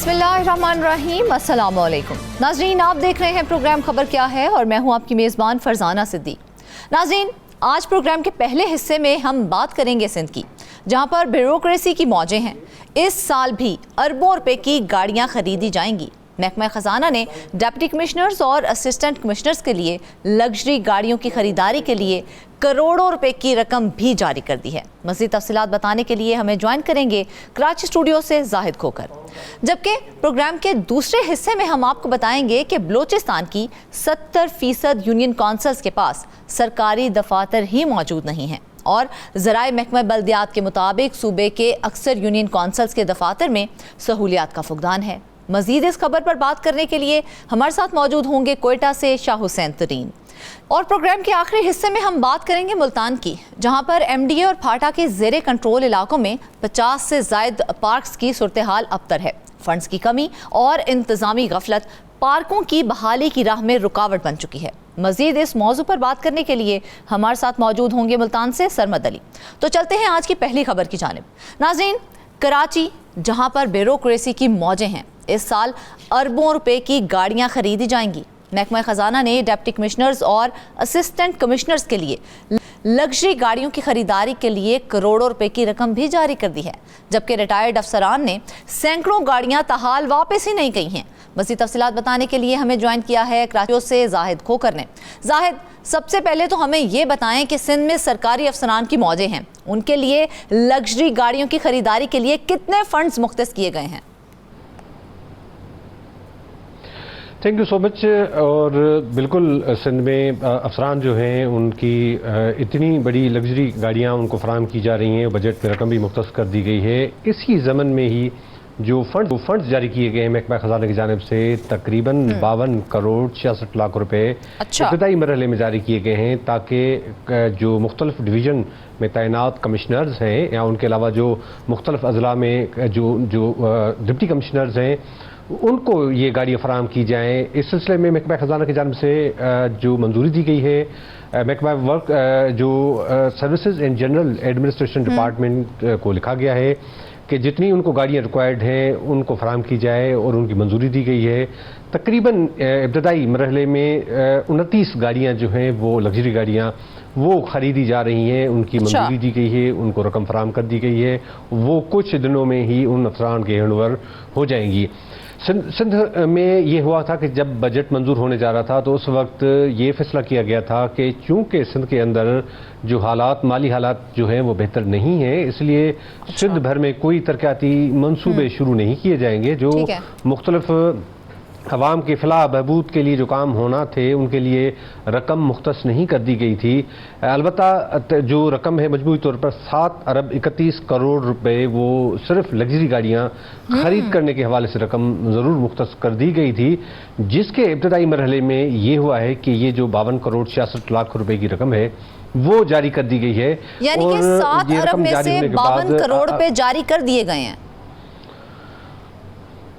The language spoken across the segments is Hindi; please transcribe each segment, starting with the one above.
बिस्मिल्लाहिर्रहमानिर्रहीम, अस्सलाम वालेकुम। नाज़रीन, आप देख रहे हैं प्रोग्राम खबर क्या है और मैं हूं आपकी मेज़बान फरजाना सिद्दीक। नाज़रीन, आज प्रोग्राम के पहले हिस्से में हम बात करेंगे सिंध की, जहां पर ब्यूरोक्रेसी की मौजें हैं। इस साल भी अरबों रुपए की गाड़ियां खरीदी जाएंगी। महकमा खजाना ने डिप्टी कमिश्नर्स और असिस्टेंट कमिश्नर्स के लिए लग्जरी गाड़ियों की खरीदारी के लिए करोड़ों रुपए की रकम भी जारी कर दी है। मज़ीद तफसीलात बताने के लिए हमें ज्वाइन करेंगे कराची स्टूडियो से जाहिद खोकर। जबकि प्रोग्राम के दूसरे हिस्से में हम आपको बताएंगे कि बलूचिस्तान की 70% यूनियन कौंसल्स के पास सरकारी दफातर ही मौजूद नहीं हैं और ज़राए महकमा बल्दियात के मुताबिक सूबे के अक्सर यूनियन कौंसल्स के दफातर में सहूलियात का फुकदान है। मजीद इस खबर पर बात करने के लिए हमारे साथ मौजूद होंगे कोयटा से शाह हुसैन तरीन। और प्रोग्राम के आखिरी हिस्से में हम बात करेंगे मुल्तान की, जहां पर MDA और फाटा के ज़ेरे कंट्रोल इलाकों में 50 से ज़ायद पार्क्स की सूरत हाल अबतर है। फंड्स की कमी और इंतजामी गफलत पार्कों की बहाली की राह में रुकावट बन चुकी है। मजीद इस मौजू पर बात करने के लिए हमारे साथ मौजूद होंगे मुल्तान से सरमद अली। तो चलते हैं आज की पहली खबर की जानिब। नाज़रीन, कराची जहां पर ब्यूरोक्रेसी की मौजें हैं, इस साल अरबों रुपए की गाड़ियां खरीदी जाएंगी। महकमा खजाना ने डिप्टी कमिश्नर्स और असिस्टेंट कमिश्नर्स के लिए लग्जरी गाड़ियों की खरीदारी के लिए करोड़ों रुपए की रकम भी जारी कर दी है, जबकि रिटायर्ड अफसरान ने सैकड़ों गाड़ियां ताहाल वापस ही नहीं गई हैं। मज़ीद तफसीलात बताने के लिए हमें ज्वाइन किया है कराची से जाहिद खोकर ने। जाहिद, सबसे पहले तो हमें ये बताएं कि सिंध में सरकारी अफसरान की मौजें हैं, उनके लिए लग्जरी गाड़ियों की खरीदारी के लिए कितने फंड्स मुख्तस किए गए हैं? Thank you so much. और बिल्कुल सिंध में अफसरान जो हैं उनकी इतनी बड़ी लग्जरी गाड़ियां उनको फराहम की जा रही हैं, बजट में रकम भी मुख्तस कर दी गई है। इसी ज़मन में ही जो फंड्स जारी किए गए हैं महकमा खजाना की जानिब से तकरीबन 52 करोड़ 66 लाख रुपए इब्तदाई मरहले में जारी किए गए हैं, ताकि जो मुख्तलिफ डिवीज़न में तैनात कमिश्नर्स हैं या उनके अलावा जो मुख्तलिफ अजला में जो डिप्टी कमिश्नर्स हैं उनको ये गाड़ियाँ फराहम की जाएँ। इस सिलसिले में महकमा खजाना की जानिब से जो मंजूरी दी गई है, महकमा वर्क जो services and general administration department को लिखा गया है कि जितनी उनको गाड़ियाँ रिक्वायर्ड हैं उनको फराहम की जाए और उनकी मंजूरी दी गई है। तकरीबन इब्तदाई मरहले में 29 गाड़ियाँ जो हैं वो लग्जरी गाड़ियाँ वो ख़रीदी जा रही हैं, उनकी मंजूरी दी गई है, उनको रकम फराहम कर दी गई है, वो कुछ दिनों में ही उन अफसरान के हैंडओवर हो जाएंगी। सिंध में ये हुआ था कि जब बजट मंजूर होने जा रहा था तो उस वक्त ये फैसला किया गया था कि चूँकि सिंध के अंदर जो माली हालात जो हैं वो बेहतर नहीं हैं, इसलिए सिंध भर में कोई तरक्याती मंसूबे शुरू नहीं किए जाएंगे। जो मुख्तलिफ अवाम के फलाह बहबूद के लिए जो काम होना थे उनके लिए रकम मुख्तस नहीं कर दी गई थी। अलबत्ता जो रकम है मजमूई तौर पर 7 अरब 31 करोड़ रुपए वो सिर्फ लग्जरी गाड़ियाँ खरीद करने के हवाले से रकम ज़रूर मुख्तस कर दी गई थी, जिसके इब्तदाई मरहले में ये हुआ है कि ये जो 52 करोड़ 66 लाख रुपए की रकम है वो जारी कर दी गई है। यानी कि 7 अरब में से 52 करोड़ रुपए जारी कर दिए गए हैं।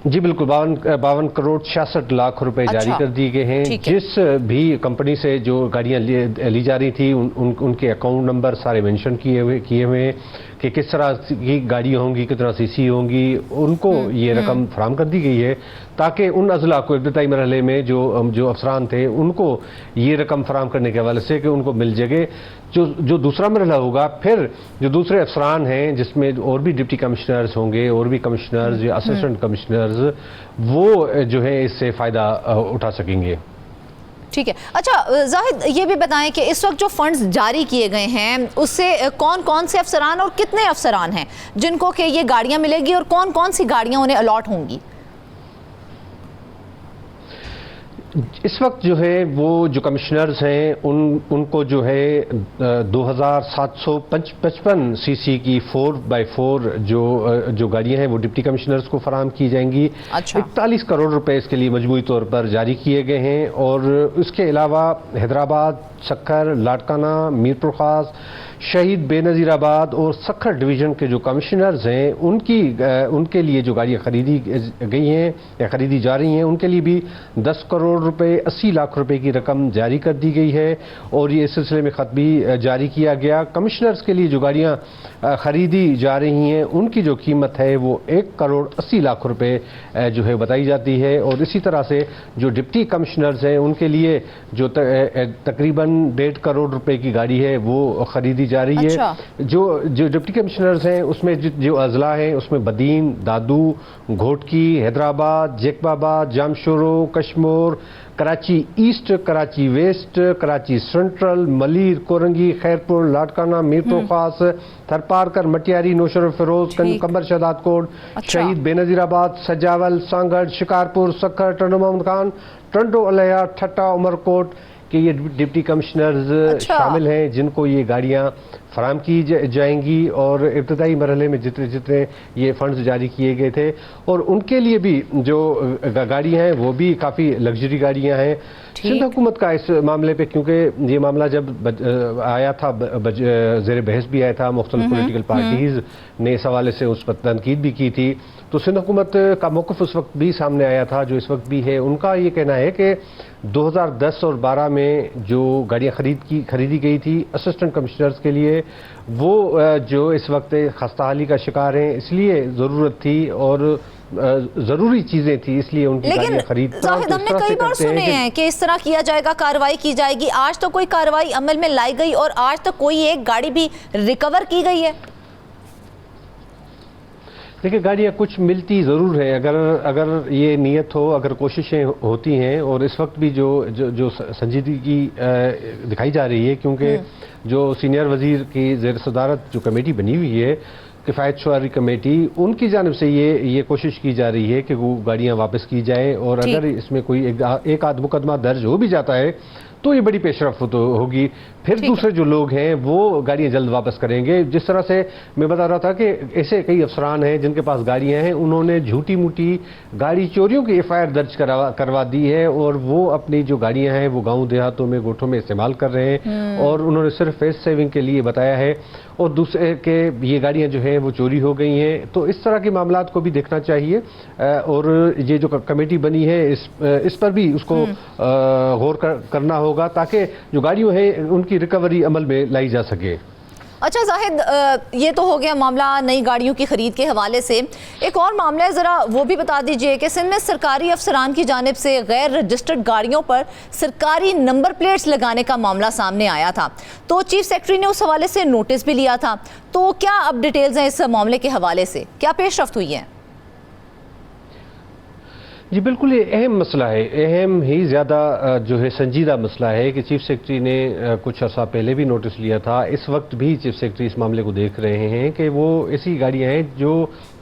जी बिल्कुल, 52 करोड़ 66 लाख रुपए जारी कर दिए गए हैं। जिस भी कंपनी से जो गाड़ियां ली जा रही थी उनके अकाउंट नंबर सारे मेंशन किए हुए हैं कि किस तरह की गाड़ियाँ होंगी, कितना सीसी होंगी, उनको ये रकम फराहम कर दी गई है ताकि उन अजला को इब्तदाई मरहले में जो अफसरान थे उनको ये रकम फराहम करने के हवाले से कि उनको मिल जाए। जो दूसरा मरहला होगा, फिर जो दूसरे अफसरान हैं जिसमें और भी डिप्टी कमिश्नर्स होंगे और भी कमिश्नर्स या असिस्टेंट कमिश्नर्स, वो जो है इससे फ़ायदा उठा सकेंगे। ठीक है। अच्छा जाहिद, ये भी बताएं कि इस वक्त जो फंड्स जारी किए गए हैं उससे कौन कौन से अफसरान और कितने अफसरान हैं जिनको कि ये गाड़ियां मिलेगी और कौन कौन सी गाड़ियां उन्हें अलॉट होंगी? इस वक्त जो है वो जो कमिश्नर्स हैं उनको जो है 2755 सीसी की 4x4 जो गाड़ियां हैं वो डिप्टी कमिश्नर्स को फराहम की जाएंगी। 41 करोड़ रुपए इसके लिए मजमूई तौर पर जारी किए गए हैं। और इसके अलावा हैदराबाद, सक्खर, लाड़काना, मीरपुर खास, शहीद बेनज़ीराबाद और सक्खर डिवीज़न के जो कमिश्नर्स हैं उनके लिए जो गाड़ियाँ खरीदी गई हैं या खरीदी जा रही हैं उनके लिए भी 10 करोड़ रुपए 80 लाख रुपए की रकम जारी कर दी गई है और ये इस सिलसिले में खत भी जारी किया गया। कमिश्नर्स के लिए जो गाड़ियां खरीदी जा रही हैं उनकी जो कीमत है वो 1 करोड़ 80 लाख रुपए जो है बताई जाती है और इसी तरह से जो डिप्टी कमिश्नर्स हैं उनके लिए जो तकरीबन 1.5 करोड़ रुपए की गाड़ी है वो खरीदी जा रही है। जो डिप्टी कमिश्नर्स हैं उसमें जो अजला हैं उसमें Badin, Dadu, Ghotki, Hyderabad, Jacobabad, Jamshoro, Kashmir, Karachi east, Karachi west, Karachi central, Malir, Korangi, Khairpur, Larkana, Mirpur Khas, Tharparkar, Matiari, नौशर Firoz, कंबर, शहदाद कोट, शहीद, बेनजीराबाद, सजावल, सांगड़, शिकारपुर, सखर, टंडो मोहम्मद खान, टंडो अलैया, ठट्टा, उमरकोट के ये डिप्टी कमिश्नर्स शामिल हैं जिनको ये गाड़ियां फराम की जाएंगी और इब्तदाई मरहले में जितने जितने ये फंड्स जारी किए गए थे और उनके लिए भी जो गाड़ियां हैं वो भी काफ़ी लग्जरी गाड़ियां हैं। सिंध हुकूमत का इस मामले पे क्योंकि ये मामला जब आया था ज़ेर बहस भी आया था, मुख्तलिफ पॉलिटिकल पार्टीज़ ने इस हवाले से उस पर तनकीद भी की थी, तो सिंध हुकूमत का मौक़िफ़ उस वक्त भी सामने आया था जो इस वक्त भी है। उनका ये कहना है कि 2010 और 12 में जो गाड़ियाँ खरीदी गई थी असिस्टेंट कमिश्नर्स के लिए वो जो इस वक्त खस्ताहाली का शिकार हैं इसलिए ज़रूरत थी और ज़रूरी चीज़ें थी इसलिए उनकी गाड़ियाँ खरीद। जाहिद, हमने कई बार सुने हैं कि इस तरह किया जाएगा, कार्रवाई की जाएगी, आज तो कोई कार्रवाई अमल में लाई गई और आज तक कोई एक गाड़ी भी रिकवर की गई है? देखिए गाड़ियाँ कुछ मिलती ज़रूर है अगर ये नीयत हो, अगर कोशिशें होती हैं और इस वक्त भी जो संजीदगी दिखाई जा रही है क्योंकि जो सीनियर वजीर की ज़ेर सदारत जो कमेटी बनी हुई है किफ़ायत शुमारी कमेटी, उनकी जानिब से ये कोशिश की जा रही है कि वो गाड़ियाँ वापस की जाए और अगर इसमें कोई एक आध मुकदमा दर्ज हो भी जाता है तो ये बड़ी पेशरफ्त होगी, फिर दूसरे जो लोग हैं वो गाड़ियाँ जल्द वापस करेंगे। जिस तरह से मैं बता रहा था कि ऐसे कई अफसरान हैं जिनके पास गाड़ियाँ हैं, उन्होंने झूठी मूठी गाड़ी चोरियों की FIR दर्ज करवा दी है और वो अपनी जो गाड़ियाँ हैं वो गाँव देहातों में, गोठों में इस्तेमाल कर रहे हैं और उन्होंने सिर्फ फेस सेविंग के लिए बताया है और दूसरे के ये गाड़ियाँ जो हैं वो चोरी हो गई हैं। तो इस तरह के मामलात को भी देखना चाहिए और ये जो कमेटी बनी है इस पर भी उसको गौर करना होगा ताकि जो गाड़ियों हैं उनकी रिकवरी अमल में लाई जा सके। अच्छा जाहिद, ये तो हो गया मामला नई गाड़ियों की खरीद के हवाले से। एक और मामला है, ज़रा वो भी बता दीजिए कि सिंध में सरकारी अफसरान की जानिब से गैर रजिस्टर्ड गाड़ियों पर सरकारी नंबर प्लेट्स लगाने का मामला सामने आया था, तो चीफ सेक्रेटरी ने उस हवाले से नोटिस भी लिया था, तो क्या अब डिटेल्स हैं इस मामले के हवाले से, क्या पेशरफ्त हुई है? जी बिल्कुल, ये अहम मसला है, अहम ही ज़्यादा जो है संजीदा मसला है कि चीफ सेक्रेटरी ने कुछ अर्सा पहले भी नोटिस लिया था, इस वक्त भी चीफ सेक्रेटरी इस मामले को देख रहे हैं कि वो ऐसी गाड़ियां हैं जो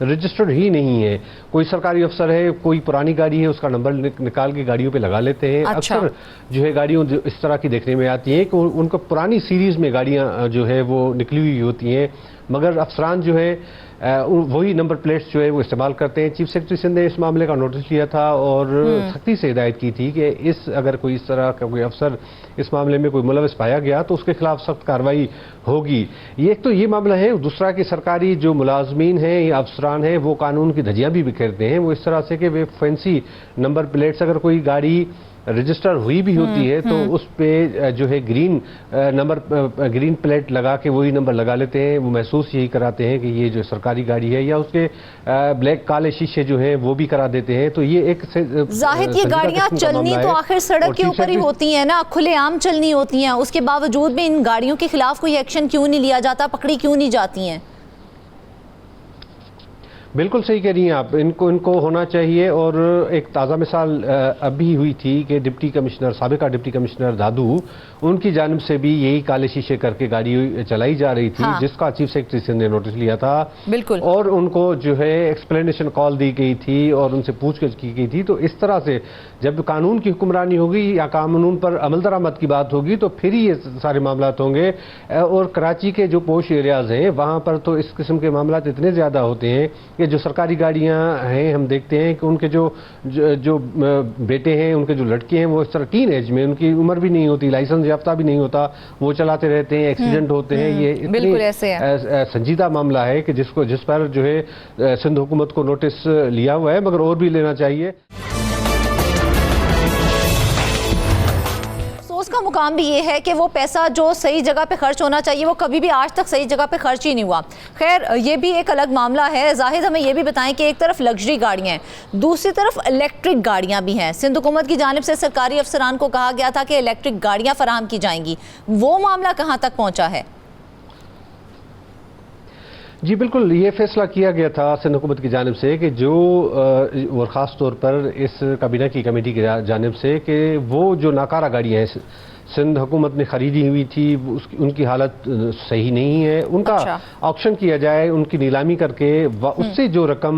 रजिस्टर्ड ही नहीं है। कोई सरकारी अफसर है, कोई पुरानी गाड़ी है, उसका नंबर निकाल के गाड़ियों पे लगा लेते हैं। अक्सर जो है गाड़ियों जो इस तरह की देखने में आती हैं कि उनको पुरानी सीरीज़ में गाड़ियाँ जो है वो निकली हुई होती हैं, मगर अफसरान जो है वही नंबर प्लेट्स जो है वो इस्तेमाल करते हैं। चीफ सेक्रेटरी सिंध ने इस मामले का नोटिस लिया था और सख्ती से हिदायत की थी कि अगर कोई इस तरह का कोई अफसर इस मामले में कोई मुलविस पाया गया तो उसके खिलाफ सख्त कार्रवाई होगी। ये एक तो ये मामला है, दूसरा कि सरकारी जो मुलाजमीन हैं या अफसरान हैं वो कानून की धज्जियाँ भी बिखेरते हैं, वो इस तरह से कि वे फैंसी नंबर प्लेट्स, अगर कोई गाड़ी रजिस्टर हुई भी होती है तो उस पे जो है ग्रीन प्लेट लगा के वही नंबर लगा लेते हैं, वो महसूस यही कराते हैं कि ये जो सरकारी गाड़ी है, या उसके ब्लैक काले शीशे जो हैं वो भी करा देते हैं। तो ये एक जाहिद, ये गाड़ियां चलनी तो आखिर सड़क के ऊपर ही होती हैं ना, खुलेआम चलनी होती हैं, उसके बावजूद भी इन गाड़ियों के खिलाफ कोई एक्शन क्यों नहीं लिया जाता, पकड़ी क्यों नहीं जाती हैं? बिल्कुल सही कह रही हैं आप, इनको होना चाहिए। और एक ताज़ा मिसाल अभी हुई थी कि साबिका डिप्टी कमिश्नर दादू, उनकी जानिब से भी यही काले शीशे करके गाड़ी चलाई जा रही थी, जिसका चीफ सेक्रेटरी सिंध ने नोटिस लिया था। बिल्कुल, और उनको जो है एक्सप्लेनेशन कॉल दी गई थी और उनसे पूछताछ की गई थी। तो इस तरह से जब कानून की हुक्मरानी होगी या कानून पर अमल दरामद की बात होगी तो फिर ही ये सारे मामला होंगे। और कराची के जो पोश एरियाज हैं वहाँ पर तो इस किस्म के मामला इतने ज़्यादा होते हैं कि जो सरकारी गाड़ियां हैं, हम देखते हैं कि उनके जो बेटे हैं, उनके जो लड़के हैं, वो इस तरह टीन एज में, उनकी उम्र भी नहीं होती, लाइसेंस याफ्ता भी नहीं होता, वो चलाते रहते हैं, एक्सीडेंट होते हैं। ये इतनी संजीदा मामला है कि जिस पर जो है सिंध हुकूमत को नोटिस लिया हुआ है, मगर और भी लेना चाहिए। का मुकाम भी ये है कि वो पैसा जो सही जगह पे खर्च होना चाहिए वो कभी भी आज तक सही जगह पे खर्च ही नहीं हुआ। खैर ये भी एक अलग मामला है। जाहिद हमें ये भी बताएं कि एक तरफ लग्जरी गाड़ियाँ हैं, दूसरी तरफ इलेक्ट्रिक गाड़ियाँ भी हैं। सिंध हुकूमत की जानिब से सरकारी अफसरान को कहा गया था कि इलेक्ट्रिक गाड़ियाँ फराहम की जाएंगी, वो मामला कहाँ तक पहुँचा है? जी बिल्कुल, ये फैसला किया गया था सिंध हुकूमत की जानिब से कि जो और ख़ास तौर पर इस काबीना की कमेटी की जानिब से कि वो जो नाकारा गाड़ियाँ हैं सिंध हुकूमत ने ख़रीदी हुई थी उनकी हालत सही नहीं है, उनका ऑक्शन किया जाए, उनकी नीलामी करके उससे जो रकम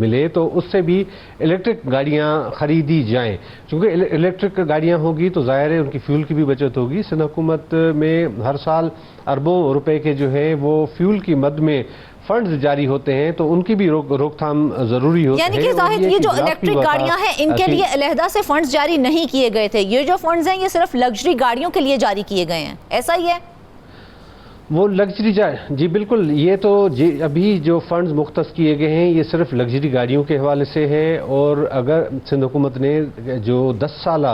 मिले तो उससे भी इलेक्ट्रिक गाड़ियां खरीदी जाएं। क्योंकि इलेक्ट्रिक गाड़ियां होगी तो ज़ाहिर है उनकी फ्यूल की भी बचत होगी। सिंध हुकूमत में हर साल अरबों रुपए के जो है वो फ्यूल की मद में फंड्स जारी होते हैं, तो उनकी भी रोकथाम जरूरी होती है। यानी कि जाहिद ये जो इलेक्ट्रिक गाड़ियां हैं इनके लिए अलहदा से फंड्स जारी नहीं किए गए थे, ये जो फंड्स हैं ये सिर्फ लग्जरी गाड़ियों के लिए जारी किए गए हैं, ऐसा ही है? वो लग्जरी जी बिल्कुल, ये तो अभी जो फंड्स मुख्तस किए गए हैं ये सिर्फ लग्जरी गाड़ियों के हवाले से है। और अगर सिंध हुकूमत ने जो 10 साल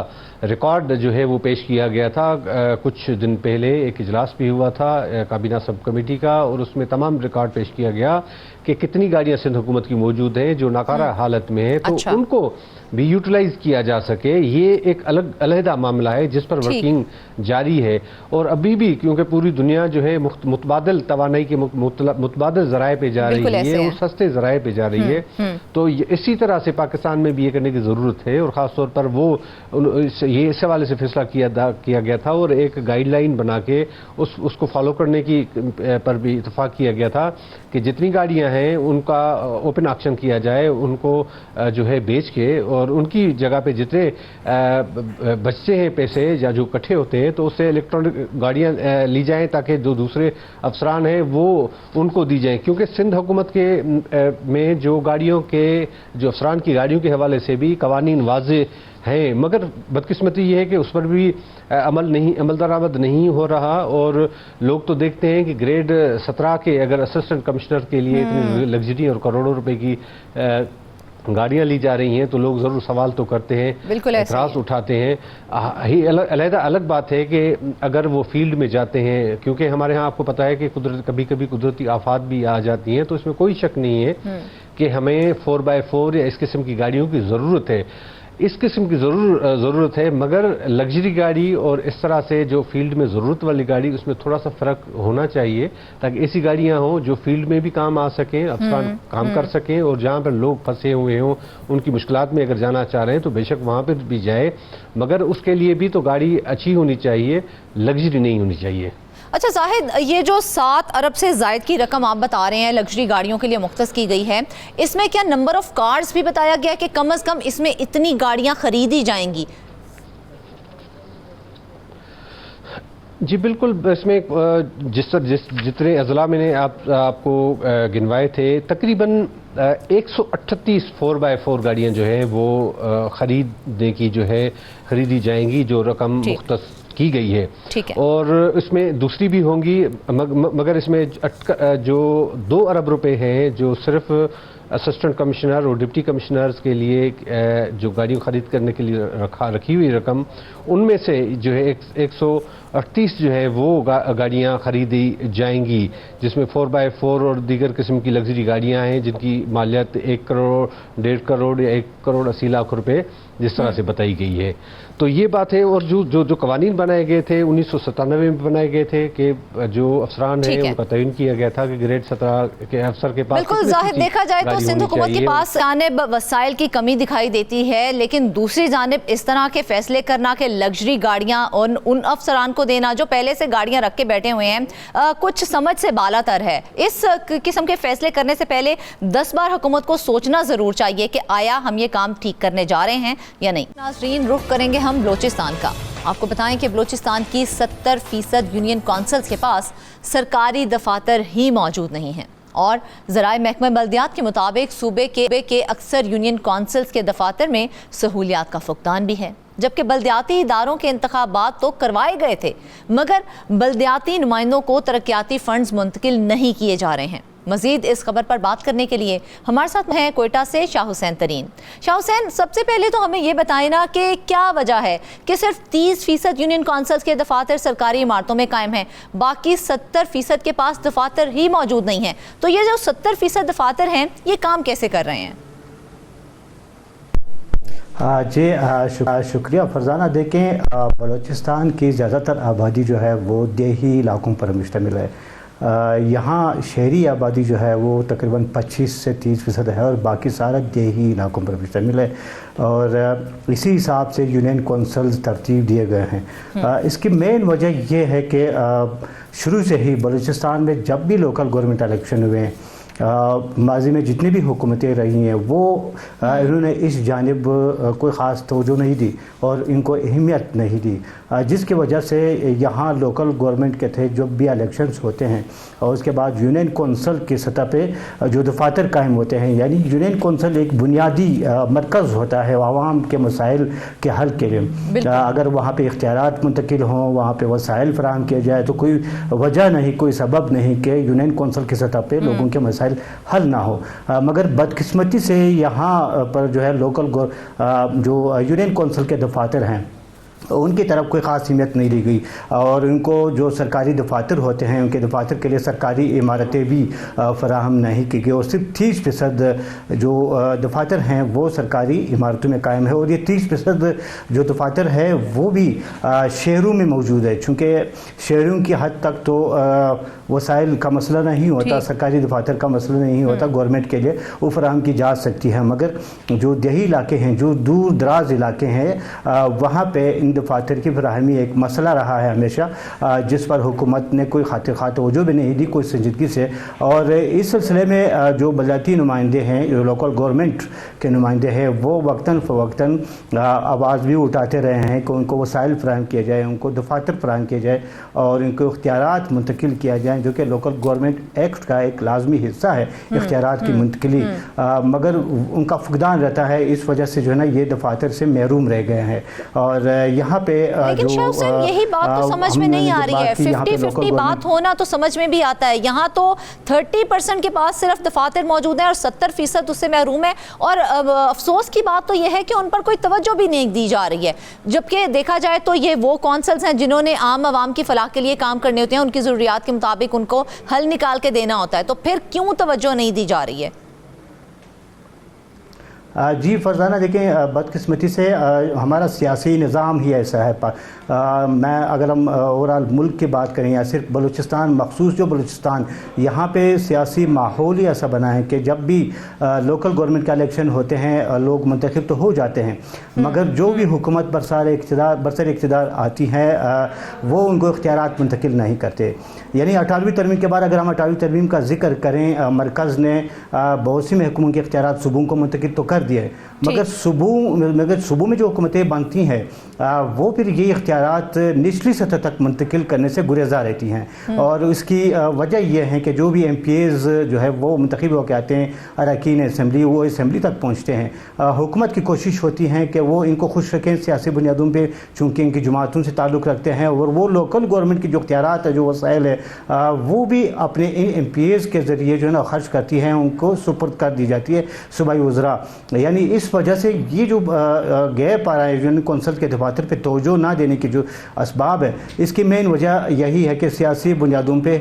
रिकॉर्ड जो है वो पेश किया गया था, कुछ दिन पहले एक इजलास भी हुआ था काबीना सब कमेटी का, और उसमें तमाम रिकॉर्ड पेश किया गया कि कितनी गाड़ियां सिंध हुकूमत की मौजूद हैं जो नाकारा हालत में है, तो उनको भी यूटिलाइज किया जा सके। ये एक अलहदा मामला है जिस पर वर्किंग जारी है। और अभी भी क्योंकि पूरी दुनिया जो है मुतबादिल तवानाई के मुतबादिल जराए पे जा रही है, वो सस्ते जराए पे जा रही है, तो इसी तरह से पाकिस्तान में भी ये करने की ज़रूरत है। और ख़ास तौर पर वो ये इस हवाले से फैसला किया गया था और एक गाइडलाइन बना के उसको फॉलो करने की पर भी इतफाक़ किया गया था कि जितनी गाड़ियाँ हैं उनका ओपन ऑक्शन किया जाए, उनको जो है बेच के, और उनकी जगह पे जितने बचते हैं पैसे या जो इकट्ठे होते हैं तो उससे इलेक्ट्रॉनिक गाड़ियाँ ली जाएं ताकि जो दूसरे अफसरान हैं वो उनको दी जाएं। क्योंकि सिंध हुकूमत के में जो गाड़ियों के जो अफसरान की गाड़ियों के हवाले से भी कवानीन वाज़े हैं, मगर बदकिस्मती ये है कि उस पर भी अमल दरामद नहीं हो रहा। और लोग तो देखते हैं कि ग्रेड 17 के अगर असिस्टेंट कमिश्नर के लिए इतनी लग्जरी और करोड़ों रुपए की गाड़ियां ली जा रही हैं तो लोग ज़रूर सवाल तो करते हैं, एतराज़ उठाते हैं। अलग बात है कि अगर वो फील्ड में जाते हैं, क्योंकि हमारे यहाँ आपको पता है कि कभी कभी कुदरती आफात भी आ जाती हैं, तो इसमें कोई शक नहीं है कि हमें 4x4 या इस किस्म की गाड़ियों की ज़रूरत है, इस किस्म की ज़रूरत है। मगर लग्जरी गाड़ी और इस तरह से जो फील्ड में ज़रूरत वाली गाड़ी, उसमें थोड़ा सा फ़र्क होना चाहिए ताकि ऐसी गाड़ियाँ हों जो फील्ड में भी काम आ सकें, अफसरान काम कर सकें, और जहाँ पर लोग फंसे हुए हों उनकी मुश्किलात में अगर जाना चाह रहे हैं तो बेशक वहाँ पर भी जाए, मगर उसके लिए भी तो गाड़ी अच्छी होनी चाहिए, लग्जरी नहीं होनी चाहिए। अच्छा जाहिद, ये जो 7 अरब से ज़ायद की रकम आप बता रहे हैं लग्जरी गाड़ियों के लिए मुख्तस की गई है, इसमें क्या नंबर ऑफ कार्स भी बताया गया कि कम से कम इसमें इतनी गाड़ियां खरीदी जाएंगी? जी बिल्कुल, इसमें जितने अजला मैंने आपको गिनवाए थे, तकरीबन 138 4x4 गाड़ियाँ जो है वो खरीदने की जो है खरीदी जाएंगी, जो रकम मुख्तस की गई है। और इसमें दूसरी भी होंगी, मगर इसमें जो 2 अरब रुपए हैं जो सिर्फ असिस्टेंट कमिश्नर और डिप्टी कमिश्नर्स के लिए जो गाड़ियों खरीद करने के लिए रखी हुई रकम, उनमें से जो है 138 जो है वो गाड़ियाँ खरीदी जाएंगी, जिसमें 4x4 और दीगर किस्म की लग्जरी गाड़ियाँ हैं जिनकी मालियत 1 करोड़ 1.5 करोड़ या 1 करोड़ 80 लाख रुपए जिस तरह से बताई गई है। तो ये बात है। और जो कवानीन बनाए गए थे 1997 में बनाए गए थे कि जो अफसरान है उनका तयन किया गया था कि ग्रेड 17 के अफसर के पास, बिल्कुल जाहिर देखा जाए तो सिंध हुकूमत के पास जानिब वसाइल की कमी दिखाई देती है, लेकिन दूसरी जानिब इस तरह के फैसले करना कि लग्जरी गाड़ियां और उन अफसरान को देना जो पहले से गाड़ियां रख के बैठे हुए हैं, कुछ समझ से बालातर है। इस किस्म के फैसले करने से पहले 10 बार हुकूमत को सोचना जरूर चाहिए कि आया हम ये काम ठीक करने जा रहे हैं या नहीं। नाज़रीन, रुख करेंगे हम बलोचिस्तान का। आपको बताएं कि बलोचिस्तान की 70% यूनियन कौंसल्स के पास सरकारी दफातर ही मौजूद नहीं हैं, और ज़राए महकमा बल्दियात के मुताबिक सूबे के अक्सर यूनियन कौंसल्स के दफातर में सहूलियात का फुकदान भी है, जबकि बल्दियाती इदारों के इंतखाबात तो करवाए गए थे मगर बल्दियाती नुमाइंदों को तरक्याती फंड्स मुंतकिल नहीं किए जा रहे हैं। मजीद इस खबर पर बात करने के लिए हमारे साथ हैं कोयटा से शाह हुसैन तरीन। शाह हुसैन, सबसे पहले तो हमें ये बताएं ना कि क्या वजह है कि सिर्फ 30% यूनियन कौंसल्स के दफातर सरकारी इमारतों में कायम हैं, बाकी 70% के पास दफातर ही मौजूद नहीं हैं। तो ये जो 70% दफातर हैं, ये काम कैसे कर रहे हैं? जी शुक्रिया फरजाना। देखें, बलूचिस्तान की ज़्यादातर आबादी जो है वो देही इलाकों पर मुश्तमिल है। यहाँ शहरी आबादी जो है वो तकरीबन 25 से 30% है और बाकी सारा देही इलाकों पर मुश्तमिल है और इसी हिसाब से यूनियन कौंसल्स तरतीब दिए गए हैं। इसकी मेन वजह ये है कि शुरू से ही बलूचिस्तान में जब भी लोकल गवर्नमेंट इलेक्शन हुए माजी में जितनी भी हुकूमतें रही हैं वो इन्होंने इस जानिब कोई ख़ास तवज्जो नहीं दी और इनको अहमियत नहीं दी, जिसकी वजह से यहाँ लोकल गवर्नमेंट के थे जब भी इलेक्शंस होते हैं और उसके बाद यूनियन कौंसल की सतह पे जो दफातर कायम होते हैं, यानी यूनियन कौंसल एक बुनियादी मरकज़ होता है आवाम के मसाइल के हल के लिए। अगर वहाँ पर इख्तियारात मुंतकिल हों, वहाँ पर वसाइल फराहम किया जाए तो कोई वजह नहीं, कोई सबब नहीं कि यूनियन कौंसल की सतह पर लोगों के मसाइल हल ना हो। मगर बदकिस्मती से यहाँ पर जो है लोकल जो यूनियन कौंसिल के दफातर हैं उनकी तरफ कोई ख़ास अहमियत नहीं दी गई और उनको जो सरकारी दफातर होते हैं उनके दफातर के लिए सरकारी इमारतें भी फराहम नहीं की गई और सिर्फ 30% जो दफातर हैं वो सरकारी इमारतों में कायम है और ये 30% जो दफातर है वो भी शहरों में मौजूद है। चूँकि शहरों की हद तक तो वसाइल का मसला नहीं होता, सरकारी दफातर का मसला नहीं होता, गवर्नमेंट के लिए वो फराहम की जा सकती है। मगर जो देही इलाके हैं, जो दूर दराज इलाके हैं, वहाँ पे इन दफातर की फराहमी एक मसला रहा है हमेशा, जिस पर हुकूमत ने कोई खातिर तवज्जो भी नहीं दी कोई संजीदगी से। और इस सिलसिले में जो बलदी नुमाइंदे हैं, जो लोकल गवर्नमेंट के नुमाइंदे हैं, वो वक्तन फ़वक्तन आवाज़ भी उठाते रहे हैं कि उनको वसाइल फराहम किया जाए, उनको दफातर फराहम किया जाए और उनको इख्तियारात मुंतकिल किया जाए, जो कि लोकल गवर्नमेंट एक्ट का एक लाजमी हिस्सा है इख्तियारात की मुंतकिली। मगर उनका फुकदान रहता है, इस वजह से जो है ना ये दफातर से महरूम रह गए हैं। और यहाँ पे लेकिन शाह हुसैन यही बात तो समझ में नहीं आ रही है। 50-50 बात होना तो समझ में भी आता है, यहाँ तो 30% के पास सिर्फ दफातर मौजूद है और 70% उससे महरूम है। और अफसोस की बात तो यह है कि उन पर कोई तवज्जो भी नहीं दी जा रही है, जबकि देखा जाए तो ये वो कौंसल्स हैं जिन्होंने आम आवाम की फलाह के लिए काम करने होते हैं, उनकी ज़रूरियात के मुताबिक उनको हल निकाल के देना होता है, तो फिर क्यों तवज्जो नहीं दी जा रही है? जी फरजाना, देखें बदकिस्मती से हमारा सियासी निज़ाम ही ऐसा है। मैं अगर हम ओवरऑल मुल्क की बात करें या सिर्फ बलूचिस्तान मखसूस जो बलूचिस्तान, यहाँ पे सियासी माहौल ही ऐसा बना है कि जब भी लोकल गवर्नमेंट का इलेक्शन होते हैं लोग मुंतखब तो हो जाते हैं, मगर जो भी हुकूमत बरसर इक़्तिदार आती है वो उनको इख्तियारात मुंतकिल नहीं करते। यानी 18वीं तरमीम के बाद अगर हम 18वीं तरमीम का जिक्र करें, मरकज़ ने बहुत सी महकमों के इख्तियारात सूबों को मुंतकिल तो कर दिए, मगर सूबों में जो हुकूमतें बनती हैं वो फिर ये इख्तियारात निचली सतह तक मुंतकिल करने से गुरेज़ा रहती हैं। और इसकी वजह यह है कि जो भी MPs जो है वो मुंतखब होकर आते हैं अरकान असम्बली, वो असम्बली तक पहुँचते हैं। हुकूमत की कोशिश होती है कि वो इनको खुश रखें सियासी बुनियादों पर, चूँकि इनकी जमातों से ताल्लुक़ रखते हैं और वो लोकल गवर्नमेंट की जो इख्तियारात है, जो वसाइल है, वो भी अपने इन MPs के ज़रिए जो है ना खर्च करती हैं, उनको सुपुर्द कर दी जाती है सूबाई वज़रा। यानी इस वजह से ये जो गैप आ रहा है यूनियन कौंसिल के दफातर पे तवज्जो ना देने की जो असबाब है, इसकी मेन वजह यही है कि सियासी बुनियादों पे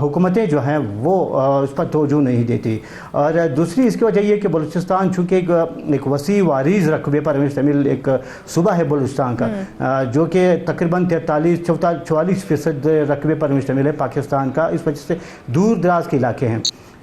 हुकूमतें जो हैं वो उस पर तवज्जो नहीं देती। और दूसरी इसकी वजह यह कि बलूचिस्तान चूँकि एक वसी वारीज़ रकबे पर मुश्तमिल एक सूबा है बलूचिस्तान का, जो कि तकरीबन 43-44% रकबे पर मुश्तमिल है पाकिस्तान का। इस वजह से दूर दराज के इलाके हैं,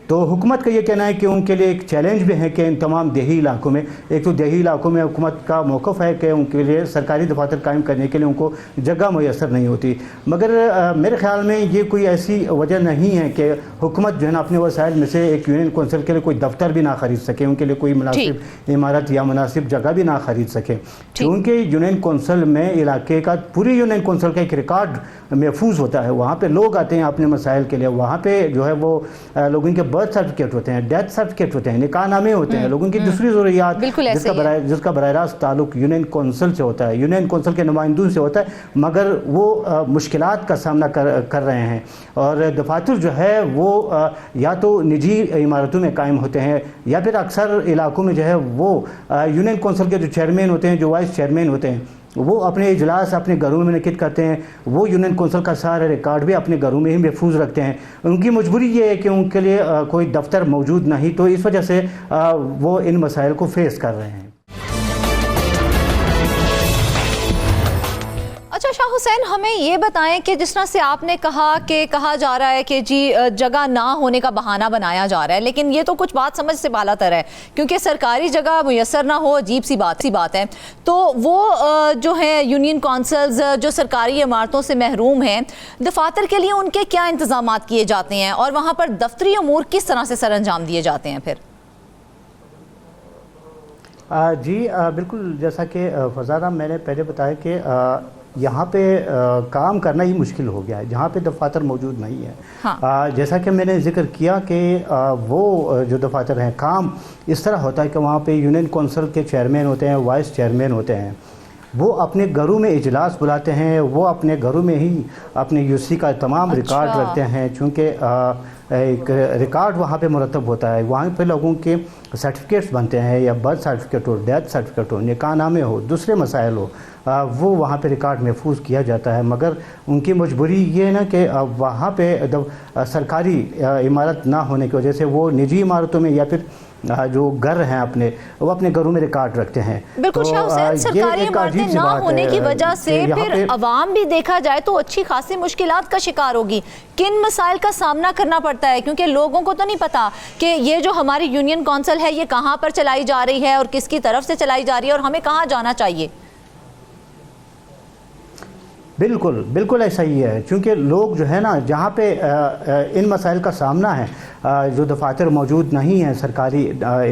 तो हुकूमत का ये कहना है कि उनके लिए एक चैलेंज भी है कि इन तमाम देही इलाकों में, एक तो देही इलाकों में हुकूमत का मौक़िफ़ है कि उनके लिए सरकारी दफातर कायम करने के लिए उनको जगह मुयसर नहीं होती। मगर मेरे ख़्याल में ये कोई ऐसी वजह नहीं है कि हुकूमत जो है ना अपने वसाइल में से एक यूनियन कौंसिल के लिए कोई दफ्तर भी ना ख़रीद सके, उनके लिए कोई मुनासिब इमारत या मुनासिब जगह भी ना ख़रीद सके, क्योंकि यूनियन कौंसिल में इलाके का, पूरी यूनियन कौंसिल का एक रिकॉर्ड महफूज होता है। वहाँ पर लोग आते हैं अपने मसाइल के लिए, वहाँ पर जो है वो लोगों के बर्थ सर्टिफिकेट होते हैं, डेथ सर्टिफिकेट होते हैं, निकाहनामे होते हैं, लोगों की दूसरी ज़रूरियात जिसका बरह रास्त ताल्लुक यूनियन कौंसिल से होता है, यूनियन कौंसिल के नुमाइंदों से होता है, मगर वो मुश्किलात का सामना कर रहे हैं। और दफातर जो है वो या तो निजी इमारतों में कायम होते हैं या फिर अक्सर इलाकों में जो है वो यूनियन कौंसिल के जो चेयरमैन होते हैं, जो वाइस चेयरमैन होते हैं, वो अपने इजलास अपने घरों में मुनक़िद करते हैं। वो यूनियन कौंसिल का सारा रिकॉर्ड भी अपने घरों में ही महफूज रखते हैं। उनकी मजबूरी ये है कि उनके लिए कोई दफ्तर मौजूद नहीं, तो इस वजह से वो इन मसाइल को फेस कर रहे हैं। अच्छा शाह हुसैन, हमें ये बताएं कि जिस तरह से आपने कहा जा रहा है कि जी जगह ना होने का बहाना बनाया जा रहा है, लेकिन ये तो कुछ बात समझ से बालातर है, क्योंकि सरकारी जगह मुयसर ना हो अजीब सी बात है। तो वो जो है यूनियन कौंसिल्स जो सरकारी इमारतों से महरूम हैं, दफातर के लिए उनके क्या इंतजाम किए जाते हैं और वहाँ पर दफ्तरी अमूर किस तरह से सरअंजाम दिए जाते हैं फिर? जी बिल्कुल, जैसा कि फरजाना मैंने पहले बताया कि यहाँ पे काम करना ही मुश्किल हो गया है जहाँ पे दफातर मौजूद नहीं है। हाँ। जैसा कि मैंने जिक्र किया कि वो जो दफातर हैं, काम इस तरह होता है कि वहाँ पे यूनियन कौंसिल के चेयरमैन होते हैं, वाइस चेयरमैन होते हैं, वो अपने घरों में इजलास बुलाते हैं, वो अपने घरों में ही अपने यूसी का तमाम रिकॉर्ड रखते हैं, चूँकि एक रिकॉर्ड वहाँ पे मुरतब होता है। वहाँ पे लोगों के सर्टिफिकेट्स बनते हैं, या बर्थ सर्टिफिकेट हो, डेथ सर्टिफिकेट हो, निकाहनामे हो, दूसरे मसाइल हो, वो वहाँ पे रिकॉर्ड महफूज किया जाता है। मगर उनकी मजबूरी ये है ना कि वहाँ पे सरकारी इमारत ना होने की वजह से वो निजी इमारतों में या फिर जो घर हैं अपने, वो अपने घरों में रिकॉर्ड रखते हैं। बिल्कुल शाह हुसैन, सरकारी इमारतें ना होने की वजह से फिर अवाम भी देखा जाए तो अच्छी खासी मुश्किलात का शिकार होगी। किन मसाइल का सामना करना पड़ता है, क्योंकि लोगों को तो नहीं पता कि ये जो हमारी यूनियन कौंसिल है ये कहाँ पर चलाई जा रही है और किसकी तरफ से चलाई जा रही है और हमें कहाँ जाना चाहिए। बिल्कुल बिल्कुल ऐसा ही है, क्योंकि लोग जो है ना, जहाँ पे इन मसाइल का सामना है, जो दफातर मौजूद नहीं हैं, सरकारी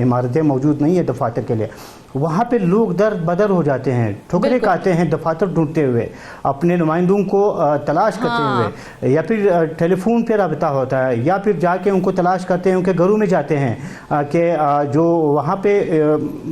इमारतें मौजूद नहीं है दफातर के लिए, वहाँ पे लोग दर बदर हो जाते हैं, ठुकरे खाते हैं दफातर ढूंढते हुए, अपने नुमाइंदों को तलाश करते हुए, या फिर टेलीफोन पे रब्ता होता है, या फिर जाके उनको तलाश करते हैं, उनके घरों में जाते हैं कि जो वहाँ पे